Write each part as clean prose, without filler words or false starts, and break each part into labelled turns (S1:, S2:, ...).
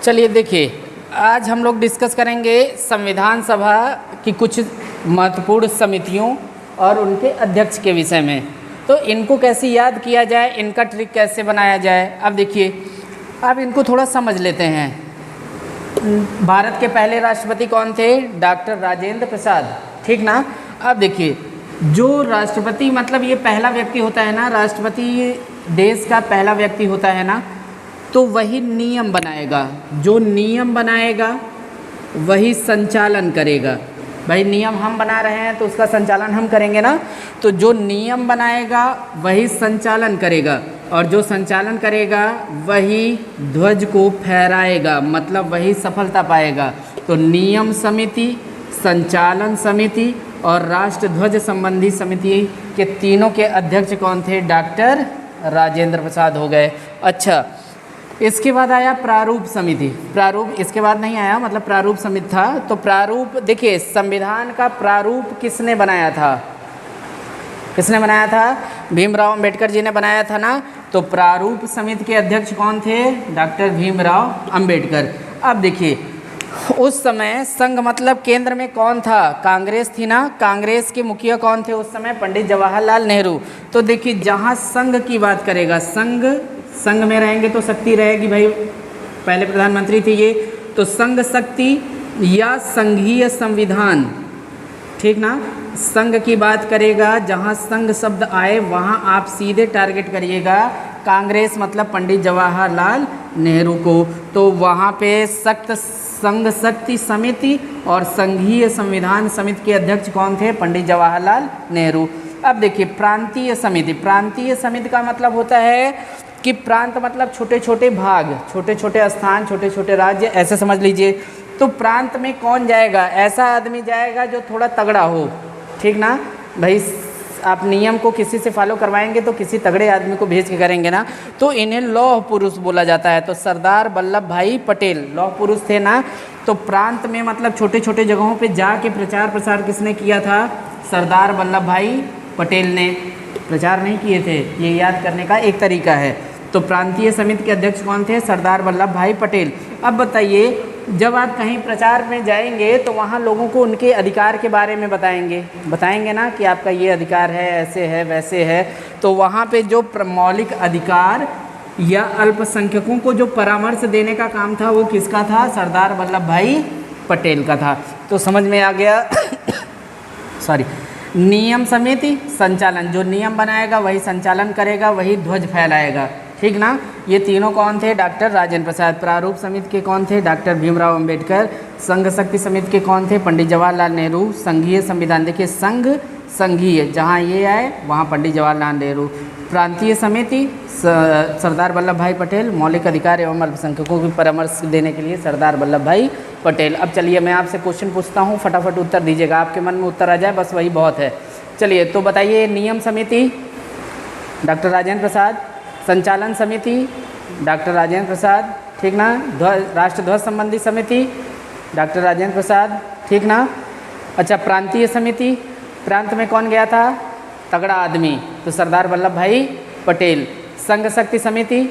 S1: चलिए देखिए, आज हम लोग डिस्कस करेंगे संविधान सभा की कुछ महत्वपूर्ण समितियों और उनके अध्यक्ष के विषय में। तो इनको कैसे याद किया जाए, इनका ट्रिक कैसे बनाया जाए। अब देखिए, अब इनको थोड़ा समझ लेते हैं। भारत के पहले राष्ट्रपति कौन थे? डॉक्टर राजेंद्र प्रसाद, ठीक ना। अब देखिए, जो राष्ट्रपति मतलब ये पहला व्यक्ति होता है ना, राष्ट्रपति देश का पहला व्यक्ति होता है ना, तो वही नियम बनाएगा। जो नियम बनाएगा वही संचालन करेगा। भाई नियम हम बना रहे हैं तो उसका संचालन हम करेंगे ना। तो जो नियम बनाएगा वही संचालन करेगा, और जो संचालन करेगा वही ध्वज को फहराएगा, मतलब वही सफलता पाएगा। तो नियम समिति, संचालन समिति और राष्ट्र ध्वज संबंधी समिति के तीनों के अध्यक्ष कौन थे? डॉक्टर राजेंद्र प्रसाद हो गए। अच्छा, इसके बाद आया प्रारूप समिति। प्रारूप इसके बाद नहीं आया, मतलब प्रारूप समिति था। तो प्रारूप देखिए, संविधान का प्रारूप किसने बनाया था? किसने बनाया था? भीमराव अंबेडकर जी ने बनाया था ना। तो प्रारूप समिति के अध्यक्ष कौन थे? डॉक्टर भीमराव अंबेडकर। अब देखिए, उस समय संघ मतलब केंद्र में कौन था? कांग्रेस थी ना। कांग्रेस के मुखिया कौन थे उस समय? पंडित जवाहरलाल नेहरू। तो देखिए, जहाँ संघ की बात करेगा, संघ में रहेंगे तो शक्ति रहेगी, भाई पहले प्रधानमंत्री थे ये। तो संघ शक्ति या संघीय संविधान, ठीक ना। संघ की बात करेगा, जहाँ संघ शब्द आए वहाँ आप सीधे टारगेट करिएगा कांग्रेस मतलब पंडित जवाहरलाल नेहरू को। तो वहाँ पे सख्त संघ शक्ति समिति और संघीय संविधान समिति के अध्यक्ष कौन थे? पंडित जवाहरलाल नेहरू। अब देखिए, प्रांतीय समिति। प्रांतीय समिति का मतलब होता है कि प्रांत मतलब छोटे छोटे भाग, छोटे छोटे स्थान, छोटे छोटे राज्य, ऐसे समझ लीजिए। तो प्रांत में कौन जाएगा? ऐसा आदमी जाएगा जो थोड़ा तगड़ा हो, ठीक ना। भाई आप नियम को किसी से फॉलो करवाएंगे तो किसी तगड़े आदमी को भेज के करेंगे ना। तो इन्हें लौह पुरुष बोला जाता है। तो सरदार वल्लभ भाई पटेल लौह पुरुष थे ना। तो प्रांत में मतलब छोटे छोटे जगहों पे जाके प्रचार प्रसार किसने किया था? सरदार वल्लभ भाई पटेल ने। प्रचार नहीं किए थे, ये याद करने का एक तरीका है। तो प्रांतीय समिति के अध्यक्ष कौन थे? सरदार वल्लभ भाई पटेल। अब बताइए, जब आप कहीं प्रचार में जाएंगे तो वहाँ लोगों को उनके अधिकार के बारे में बताएंगे ना कि आपका ये अधिकार है, ऐसे है, वैसे है। तो वहाँ पे जो मौलिक अधिकार या अल्पसंख्यकों को जो परामर्श देने का काम था वो किसका था? सरदार वल्लभ भाई पटेल का था। तो समझ में आ गया। सॉरी। नियम समिति, संचालन, जो नियम बनाएगा वही संचालन करेगा, वही ध्वज फहराएगा, ठीक ना। ये तीनों कौन थे? डॉक्टर राजेंद्र प्रसाद। प्रारूप समिति के कौन थे? डॉक्टर भीमराव अंबेडकर। संघ शक्ति समिति के कौन थे? पंडित जवाहरलाल नेहरू। संघीय संविधान, देखिए संघ संघीय, जहाँ ये आए वहाँ पंडित जवाहरलाल नेहरू। प्रांतीय समिति सरदार वल्लभ भाई पटेल। मौलिक अधिकार एवं अल्पसंख्यकों को परामर्श देने के लिए सरदार वल्लभ भाई पटेल। अब चलिए, मैं आपसे क्वेश्चन पूछता हूँ, फटाफट उत्तर दीजिएगा। आपके मन में उत्तर आ जाए बस वही बहुत है। चलिए, तो बताइए, नियम समिति डॉक्टर राजेंद्र प्रसाद, संचालन समिति डॉक्टर राजेंद्र प्रसाद, ठीक ना। राष्ट्र ध्वज संबंधी समिति डॉक्टर राजेंद्र प्रसाद, ठीक ना। अच्छा, प्रांतीय समिति, प्रांत में कौन गया था? तगड़ा आदमी, तो सरदार वल्लभ भाई पटेल। संघ शक्ति समिति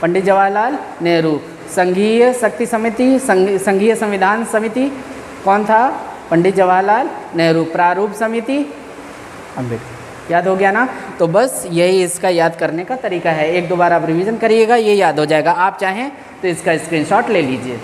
S1: पंडित जवाहरलाल नेहरू। संघीय शक्ति समिति, संघीय संविधान समिति कौन था? पंडित जवाहरलाल नेहरू। प्रारूप समिति अम्बेडकर। याद हो गया ना। तो बस यही इसका याद करने का तरीका है। एक दो बार आप रिवीजन करिएगा, ये याद हो जाएगा। आप चाहें तो इसका स्क्रीनशॉट ले लीजिए।